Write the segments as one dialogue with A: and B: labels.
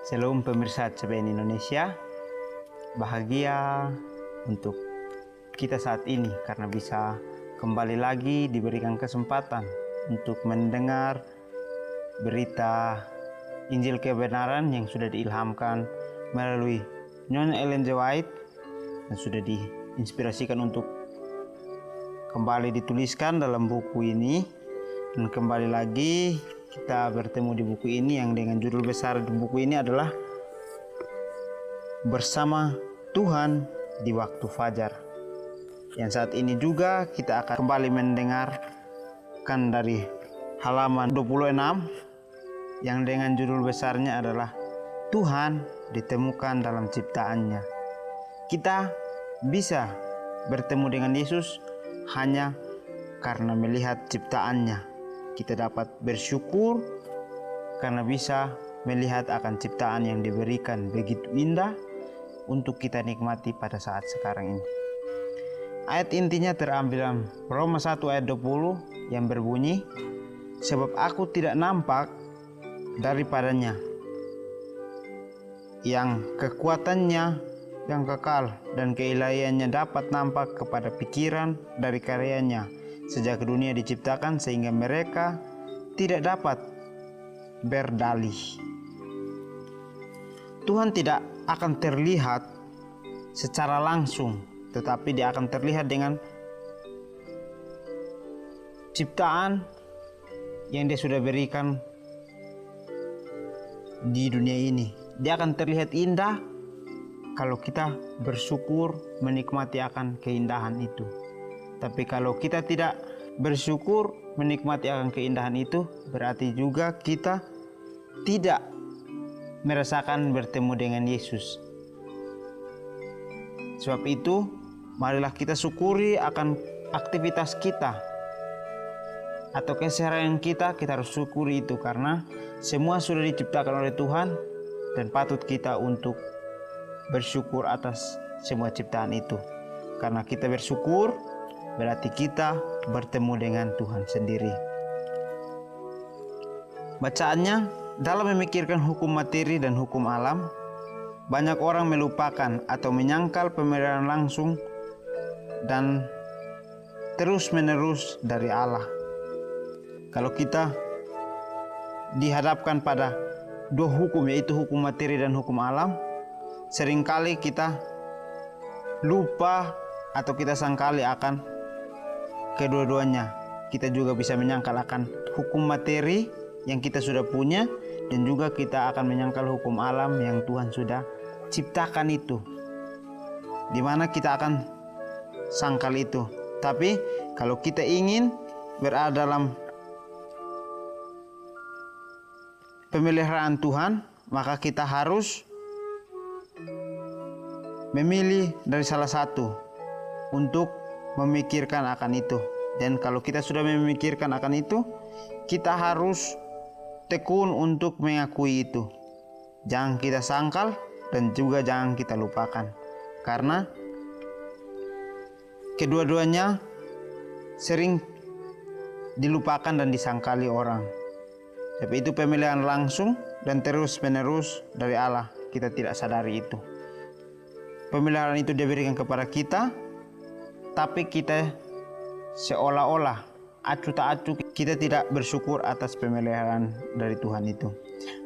A: Shalom pemirsa CBN Indonesia, bahagia untuk kita saat ini karena bisa kembali lagi diberikan kesempatan untuk mendengar berita Injil kebenaran yang sudah diilhamkan melalui Nyonya Ellen G. White dan sudah diinspirasikan untuk kembali dituliskan dalam buku ini. Dan kembali lagi kita bertemu di buku ini yang dengan judul besar di buku ini adalah Bersama Tuhan di Waktu Fajar. Yang saat ini juga kita akan kembali mendengarkan dari halaman 26 yang dengan judul besarnya adalah Tuhan ditemukan dalam ciptaannya. Kita bisa bertemu dengan Yesus hanya karena melihat ciptaannya. Kita dapat bersyukur karena bisa melihat akan ciptaan yang diberikan begitu indah untuk kita nikmati pada saat sekarang ini. Ayat intinya terambil dalam Roma 1 ayat 20 yang berbunyi, sebab aku tidak nampak daripadanya yang kekuatannya yang kekal dan keilahiannya dapat nampak kepada pikiran dari karyanya sejak dunia diciptakan sehingga mereka tidak dapat berdalih. Tuhan tidak akan terlihat secara langsung, tetapi Dia akan terlihat dengan ciptaan yang Dia sudah berikan di dunia ini. Dia akan terlihat indah kalau kita bersyukur menikmati akan keindahan itu. Tapi kalau kita tidak bersyukur menikmati akan keindahan itu, berarti juga kita tidak merasakan bertemu dengan Yesus. Sebab itu, marilah kita syukuri akan aktivitas kita atau keseharian kita harus syukuri itu karena semua sudah diciptakan oleh Tuhan dan patut kita untuk bersyukur atas semua ciptaan itu. Karena kita bersyukur, berarti kita bertemu dengan Tuhan sendiri. Bacaannya, dalam memikirkan hukum materi dan hukum alam, banyak orang melupakan atau menyangkal pemeliharaan langsung dan terus-menerus dari Allah. Kalau kita dihadapkan pada dua hukum, yaitu hukum materi dan hukum alam, seringkali kita lupa atau kita sangkali akan kedua-duanya. Kita juga bisa menyangkal akan hukum materi yang kita sudah punya dan juga kita akan menyangkal hukum alam yang Tuhan sudah ciptakan itu. Di mana kita akan sangkal itu. Tapi kalau kita ingin berada dalam pemeliharaan Tuhan, maka kita harus memilih dari salah satu untuk memikirkan akan itu. Dan kalau kita sudah memikirkan akan itu, kita harus tekun untuk mengakui itu. Jangan kita sangkal dan juga jangan kita lupakan, karena kedua-duanya sering dilupakan dan disangkali orang. Tapi itu pemilihan langsung dan terus-menerus dari Allah. Kita tidak sadari itu. Pemeliharaan itu diberikan kepada kita, tapi kita seolah-olah acuh tak acuh kita tidak bersyukur atas pemeliharaan dari Tuhan itu.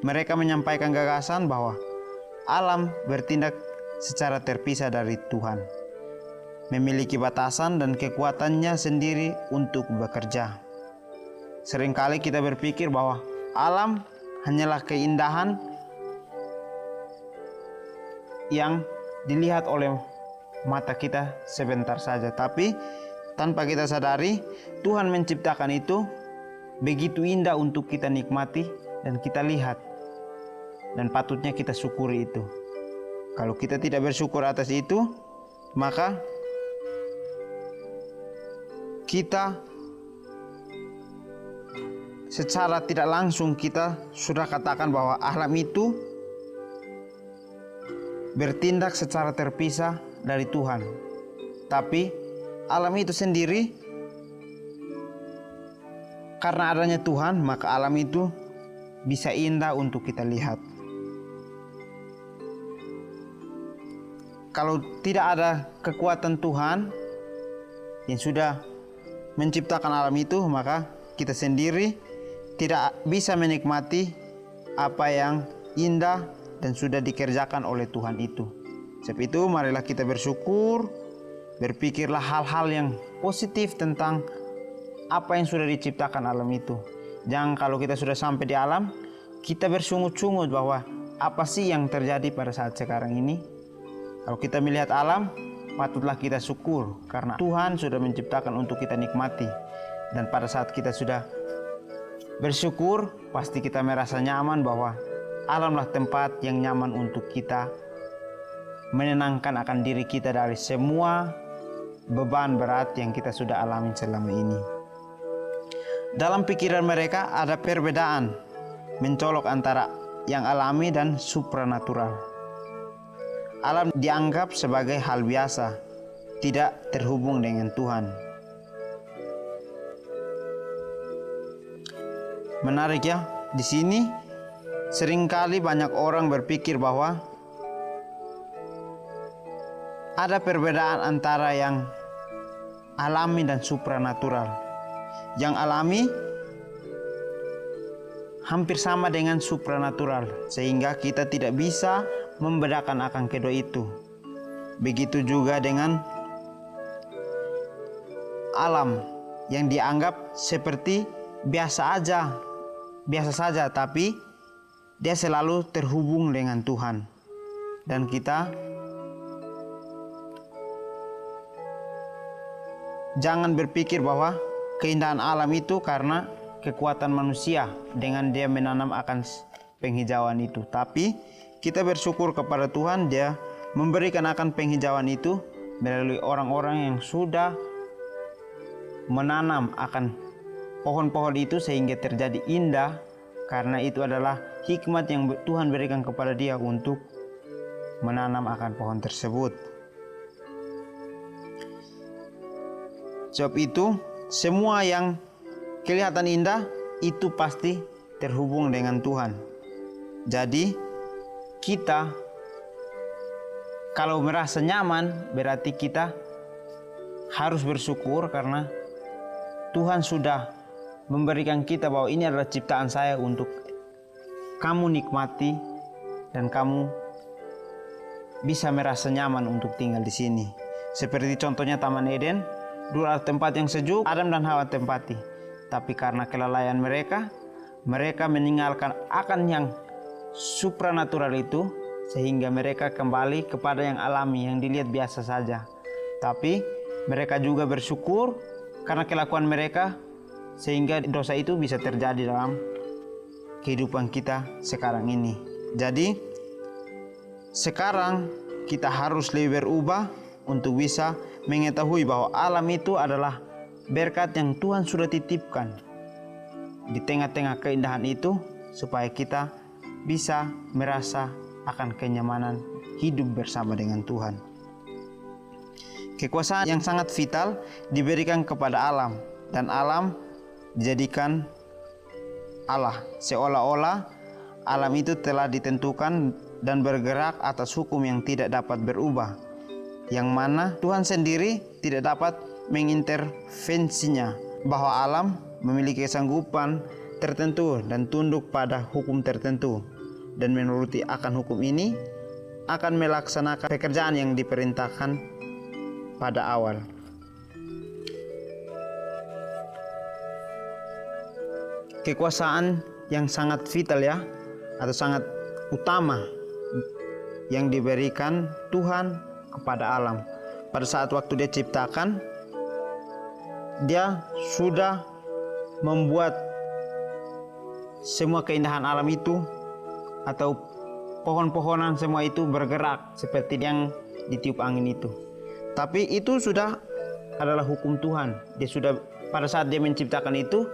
A: Mereka menyampaikan gagasan bahwa alam bertindak secara terpisah dari Tuhan, memiliki batasan dan kekuatannya sendiri untuk bekerja. Seringkali kita berpikir bahwa alam hanyalah keindahan yang dilihat oleh mata kita sebentar saja, tapi tanpa kita sadari Tuhan menciptakan itu begitu indah untuk kita nikmati dan kita lihat, dan patutnya kita syukuri itu. Kalau kita tidak bersyukur atas itu, maka kita secara tidak langsung kita sudah katakan bahwa alam itu bertindak secara terpisah dari Tuhan. Tapi alam itu sendiri, karena adanya Tuhan, maka alam itu bisa indah untuk kita lihat. kalau tidak ada kekuatan Tuhan yang sudah menciptakan alam itu, maka kita sendiri tidak bisa menikmati apa yang indah dan sudah dikerjakan oleh Tuhan itu. Sebab itu marilah kita bersyukur, berpikirlah hal-hal yang positif tentang apa yang sudah diciptakan alam itu. Jangan kalau kita sudah sampai di alam, kita bersungut-sungut bahwa apa sih yang terjadi pada saat sekarang ini. Kalau kita melihat alam, patutlah kita syukur karena Tuhan sudah menciptakan untuk kita nikmati. Dan pada saat kita sudah bersyukur, pasti kita merasa nyaman bahwa alamlah tempat yang nyaman untuk kita menenangkan akan diri kita dari semua beban berat yang kita sudah alami selama ini. Dalam pikiran mereka ada perbedaan mencolok antara yang alami dan supranatural. Alam dianggap sebagai hal biasa, tidak terhubung dengan Tuhan. Menarik ya, di sini seringkali banyak orang berpikir bahwa ada perbedaan antara yang alami dan supranatural. Yang alami hampir sama dengan supranatural, sehingga kita tidak bisa membedakan akan kedua itu. Begitu juga dengan alam yang dianggap seperti biasa saja, tapi dia selalu terhubung dengan Tuhan. Dan kita jangan berpikir bahwa keindahan alam itu karena kekuatan manusia dengan dia menanam akan penghijauan itu. Tapi kita bersyukur kepada Tuhan, dia memberikan akan penghijauan itu melalui orang-orang yang sudah menanam akan pohon-pohon itu sehingga terjadi indah, karena itu adalah hikmat yang Tuhan berikan kepada dia untuk menanam akan pohon tersebut. Sebab itu semua yang kelihatan indah itu pasti terhubung dengan Tuhan. Jadi kita kalau merasa nyaman, berarti kita harus bersyukur karena Tuhan sudah memberikan kita bahwa ini adalah ciptaan saya untuk kamu nikmati dan kamu bisa merasa nyaman untuk tinggal di sini. Seperti contohnya Taman Eden, dulu adalah tempat yang sejuk, Adam dan Hawa tempati. Tapi karena kelalaian mereka meninggalkan akan yang supranatural itu, sehingga mereka kembali kepada yang alami, yang dilihat biasa saja. Tapi mereka juga bersyukur karena kelakuan mereka, sehingga dosa itu bisa terjadi dalam kehidupan kita sekarang ini. Jadi sekarang kita harus lebih berubah untuk bisa mengetahui bahwa alam itu adalah berkat yang Tuhan sudah titipkan di tengah-tengah keindahan itu, supaya kita bisa merasa akan kenyamanan hidup bersama dengan Tuhan. Kekuasaan yang sangat vital diberikan kepada alam, dan alam dijadikan Allah, seolah-olah alam itu telah ditentukan dan bergerak atas hukum yang tidak dapat berubah, yang mana Tuhan sendiri tidak dapat mengintervensinya, bahwa alam memiliki kesanggupan tertentu dan tunduk pada hukum tertentu, dan menuruti akan hukum ini akan melaksanakan pekerjaan yang diperintahkan pada awal. Kekuasaan yang sangat vital ya, atau sangat utama yang diberikan Tuhan kepada alam. Pada saat waktu dia ciptakan, dia sudah membuat semua keindahan alam itu atau pohon-pohonan semua itu bergerak seperti yang ditiup angin itu. Tapi itu sudah adalah hukum Tuhan. Dia sudah, pada saat dia menciptakan itu,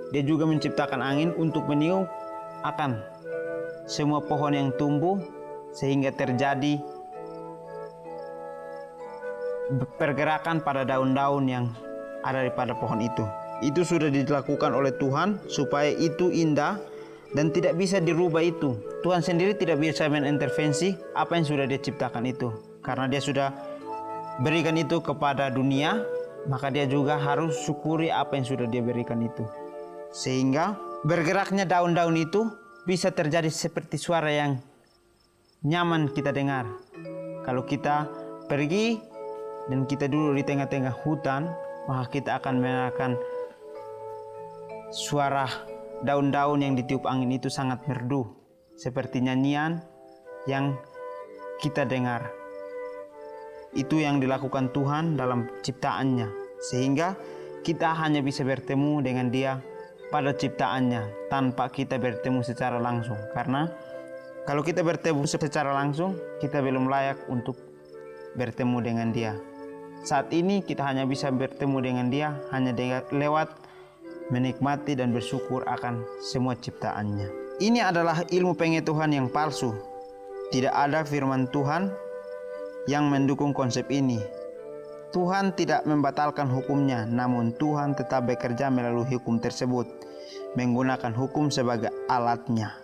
A: dia juga menciptakan angin untuk meniup akan semua pohon yang tumbuh, sehingga terjadi pergerakan pada daun-daun yang ada pada pohon itu. Itu sudah dilakukan oleh Tuhan supaya itu indah dan tidak bisa dirubah itu. Tuhan sendiri tidak bisa mengintervensi apa yang sudah dia ciptakan itu. Karena dia sudah berikan itu kepada dunia, maka dia juga harus syukuri apa yang sudah dia berikan itu. Sehingga bergeraknya daun-daun itu bisa terjadi seperti suara yang nyaman kita dengar. Kalau kita pergi dan kita duduk di tengah-tengah hutan, maka kita akan mendengarkan suara daun-daun yang ditiup angin itu sangat merdu, seperti nyanyian yang kita dengar. Itu yang dilakukan Tuhan dalam ciptaannya, sehingga kita hanya bisa bertemu dengan Dia pada ciptaannya tanpa kita bertemu secara langsung. Karena kalau kita bertemu secara langsung, kita belum layak untuk bertemu dengan Dia. Saat ini kita hanya bisa bertemu dengan Dia hanya lewat menikmati dan bersyukur akan semua ciptaannya. Ini adalah ilmu pengetahuan yang palsu. Tidak ada firman Tuhan yang mendukung konsep ini. Tuhan tidak membatalkan hukumnya, namun Tuhan tetap bekerja melalui hukum tersebut, menggunakan hukum sebagai alatnya.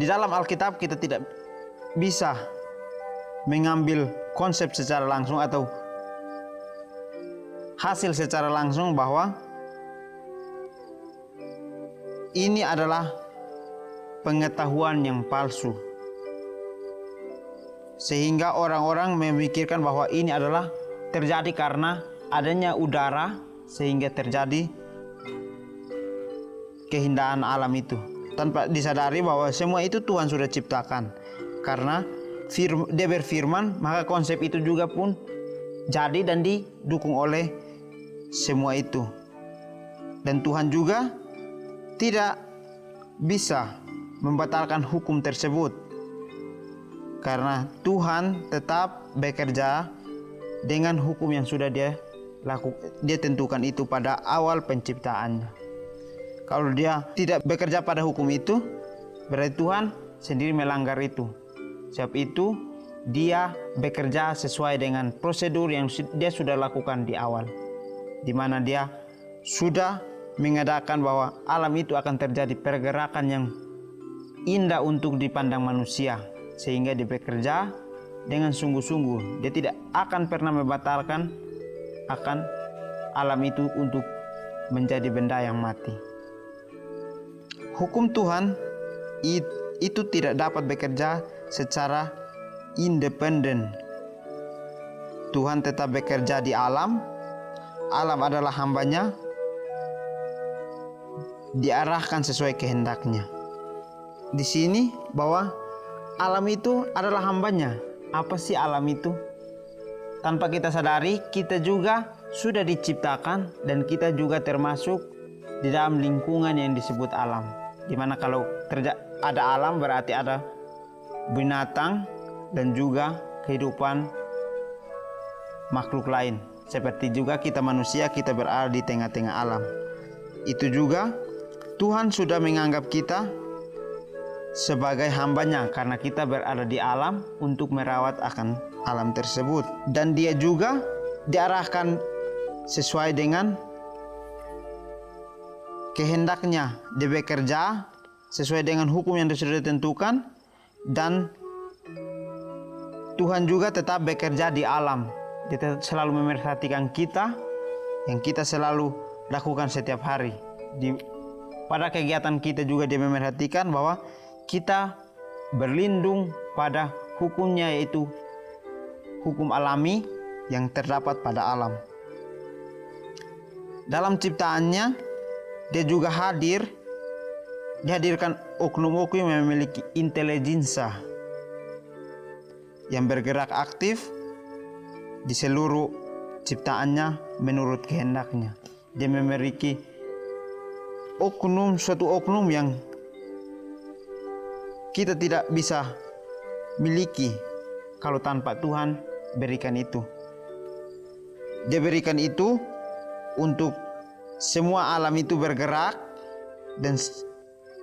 A: Di dalam Alkitab kita tidak bisa mengambil konsep secara langsung atau hasil secara langsung bahwa ini adalah pengetahuan yang palsu, sehingga orang-orang memikirkan bahwa ini adalah terjadi karena adanya udara sehingga terjadi keindahan alam itu, tanpa disadari bahwa semua itu Tuhan sudah ciptakan. Karena Dia berfirman, maka konsep itu juga pun jadi dan didukung oleh semua itu. Dan Tuhan juga tidak bisa membatalkan hukum tersebut, karena Tuhan tetap bekerja dengan hukum yang sudah dia tentukan itu pada awal penciptaannya. Kalau Dia tidak bekerja pada hukum itu, berarti Tuhan sendiri melanggar itu. Sebab itu Dia bekerja sesuai dengan prosedur yang Dia sudah lakukan di awal, di mana Dia sudah mengadakan bahwa alam itu akan terjadi pergerakan yang indah untuk dipandang manusia, sehingga Dia bekerja dengan sungguh-sungguh. Dia tidak akan pernah membatalkan akan alam itu untuk menjadi benda yang mati. Hukum Tuhan itu tidak dapat bekerja secara independen. Tuhan tetap bekerja di alam. Alam adalah hambanya, diarahkan sesuai kehendaknya. Di sini bahwa alam itu adalah hambanya. Apa sih alam itu? Tanpa kita sadari, kita juga sudah diciptakan dan kita juga termasuk di dalam lingkungan yang disebut alam. Dimana kalau ada alam berarti ada binatang dan juga kehidupan makhluk lain. Seperti juga kita manusia, kita berada di tengah-tengah alam. Itu juga Tuhan sudah menganggap kita sebagai hambanya, karena kita berada di alam untuk merawat akan alam tersebut. Dan Dia juga diarahkan sesuai dengan kehendaknya. Dia bekerja sesuai dengan hukum yang sudah ditentukan, dan Tuhan juga tetap bekerja di alam. Dia selalu memerhatikan kita, yang kita selalu lakukan setiap hari. Pada kegiatan kita juga Dia memerhatikan bahwa kita berlindung pada hukumnya, yaitu hukum alami yang terdapat pada alam. Dalam ciptaannya Dia juga dihadirkan oknum-oknum yang memiliki intelijensia, yang bergerak aktif di seluruh ciptaannya menurut kehendaknya. Dia memiliki suatu oknum yang kita tidak bisa miliki kalau tanpa Tuhan berikan itu. Dia berikan itu untuk semua alam itu bergerak, dan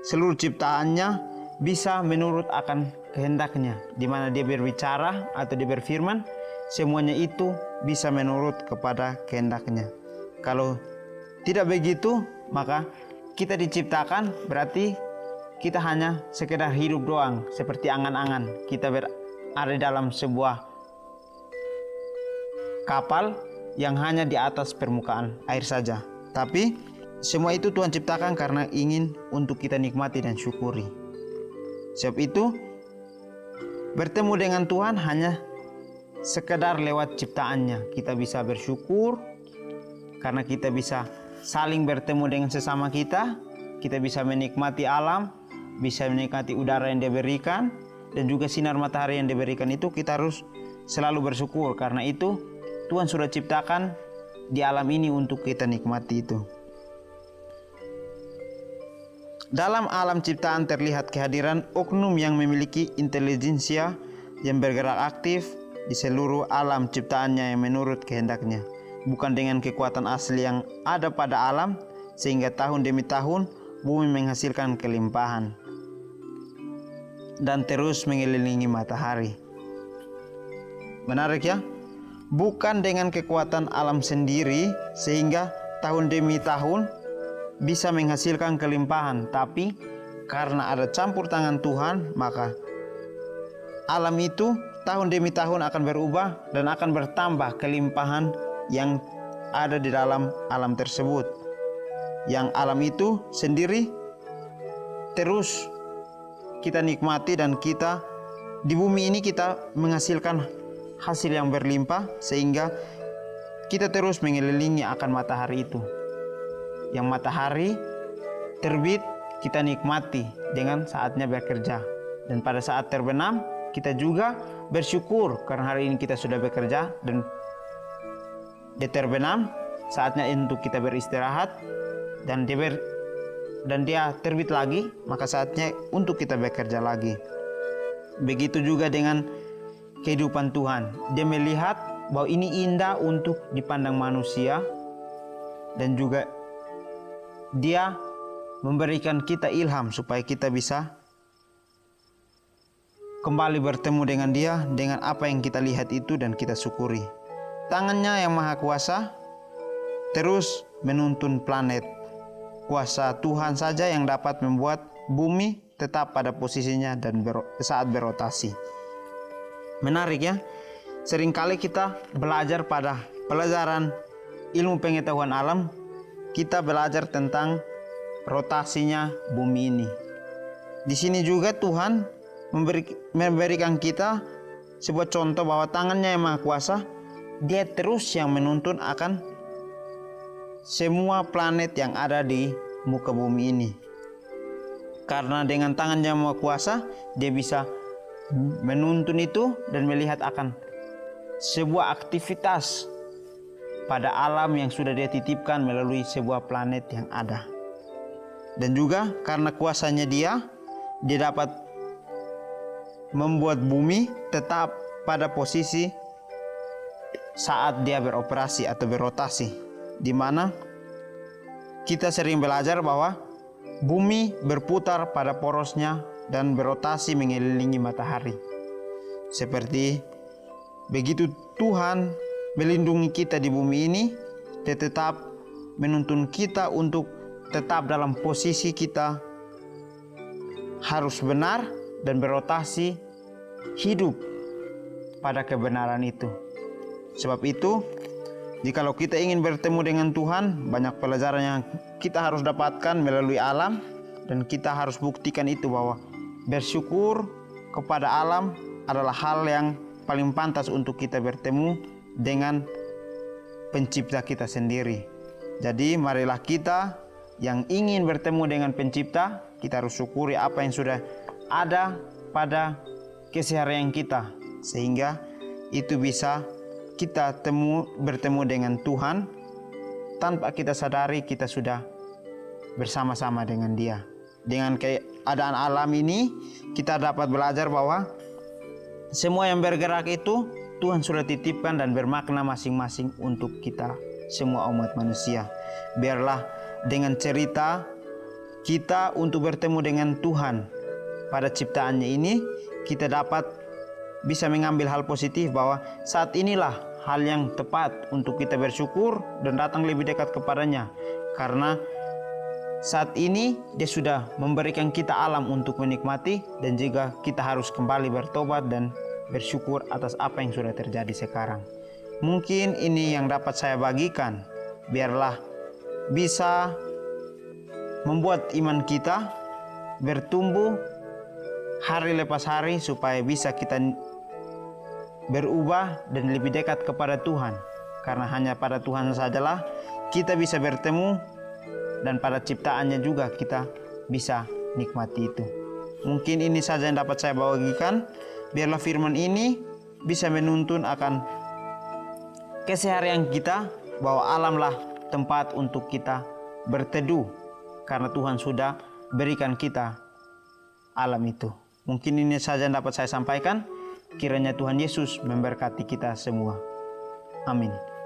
A: seluruh ciptaannya bisa menurut akan kehendaknya. Di mana Dia berbicara atau Dia berfirman, semuanya itu bisa menurut kepada kehendaknya. Kalau tidak begitu, maka kita diciptakan berarti kita hanya sekedar hidup doang, seperti angan-angan. Kita berada dalam sebuah kapal yang hanya di atas permukaan air saja. Tapi semua itu Tuhan ciptakan karena ingin untuk kita nikmati dan syukuri. Sebab itu bertemu dengan Tuhan hanya sekedar lewat ciptaannya. Kita bisa bersyukur karena kita bisa saling bertemu dengan sesama kita. Kita bisa menikmati alam, bisa menikmati udara yang diberikan, dan juga sinar matahari yang diberikan itu kita harus selalu bersyukur. Karena itu Tuhan sudah ciptakan di alam ini untuk kita nikmati itu. Dalam alam ciptaan terlihat kehadiran oknum yang memiliki intelijensia yang bergerak aktif di seluruh alam ciptaannya yang menurut kehendaknya, bukan dengan kekuatan asli yang ada pada alam, sehingga tahun demi tahun bumi menghasilkan kelimpahan dan terus mengelilingi matahari. Menarik ya? Bukan dengan kekuatan alam sendiri sehingga tahun demi tahun bisa menghasilkan kelimpahan, tapi karena ada campur tangan Tuhan, maka alam itu tahun demi tahun akan berubah dan akan bertambah kelimpahan yang ada di dalam alam tersebut. Yang alam itu sendiri terus kita nikmati, dan kita di bumi ini kita menghasilkan hasil yang berlimpah sehingga kita terus mengelilingi akan matahari itu. Yang matahari terbit kita nikmati dengan saatnya bekerja, dan pada saat terbenam kita juga bersyukur karena hari ini kita sudah bekerja dan dia terbenam, saatnya untuk kita beristirahat, dan dia terbit lagi, maka saatnya untuk kita bekerja lagi. Begitu juga dengan kehidupan Tuhan. Dia melihat bahwa ini indah untuk dipandang manusia, dan juga Dia memberikan kita ilham supaya kita bisa kembali bertemu dengan Dia dengan apa yang kita lihat itu dan kita syukuri. Tangannya yang maha kuasa terus menuntun planet. Kuasa Tuhan saja yang dapat membuat bumi tetap pada posisinya dan saat berotasi. Menarik ya? Seringkali kita belajar pada pelajaran ilmu pengetahuan alam, kita belajar tentang rotasinya bumi ini. Di sini juga Tuhan memberikan kita sebuah contoh bahwa tangannya yang maha kuasa, Dia terus yang menuntun akan semua planet yang ada di muka bumi ini. Karena dengan tangannya yang maha kuasa, Dia bisa menuntun itu dan melihat akan sebuah aktivitas pada alam yang sudah Dia titipkan melalui sebuah planet yang ada. Dan juga karena kuasanya Dia dapat membuat bumi tetap pada posisi saat Dia beroperasi atau berotasi, di mana kita sering belajar bahwa bumi berputar pada porosnya dan berotasi mengelilingi matahari. Seperti begitu Tuhan melindungi kita di bumi ini, Dia tetap menuntun kita untuk tetap dalam posisi kita harus benar dan berotasi hidup pada kebenaran itu. Sebab itu, jikalau kita ingin bertemu dengan Tuhan, banyak pelajaran yang kita harus dapatkan melalui alam, dan kita harus buktikan itu bahwa bersyukur kepada alam adalah hal yang paling pantas untuk kita bertemu dengan pencipta kita sendiri. Jadi marilah kita yang ingin bertemu dengan pencipta, kita harus syukuri apa yang sudah ada pada keseharian kita, sehingga itu bisa kita bertemu dengan Tuhan tanpa kita sadari kita sudah bersama-sama dengan Dia. Dengan keadaan alam ini kita dapat belajar bahwa semua yang bergerak itu Tuhan sudah titipkan dan bermakna masing-masing untuk kita semua umat manusia. Biarlah dengan cerita kita untuk bertemu dengan Tuhan pada ciptaannya ini, kita dapat bisa mengambil hal positif bahwa saat inilah hal yang tepat untuk kita bersyukur dan datang lebih dekat kepadanya. Karena saat ini Dia sudah memberikan kita alam untuk menikmati, dan juga kita harus kembali bertobat dan bersyukur atas apa yang sudah terjadi sekarang. Mungkin ini yang dapat saya bagikan. Biarlah bisa membuat iman kita bertumbuh hari lepas hari, supaya bisa kita berubah dan lebih dekat kepada Tuhan. Karena hanya pada Tuhan sajalah kita bisa bertemu, dan pada ciptaannya juga kita bisa nikmati itu. Mungkin ini saja yang dapat saya bagikan. Biarlah firman ini bisa menuntun akan keseharian kita, bahwa alamlah tempat untuk kita berteduh, karena Tuhan sudah berikan kita alam itu. Mungkin ini saja yang dapat saya sampaikan. Kiranya Tuhan Yesus memberkati kita semua. Amin.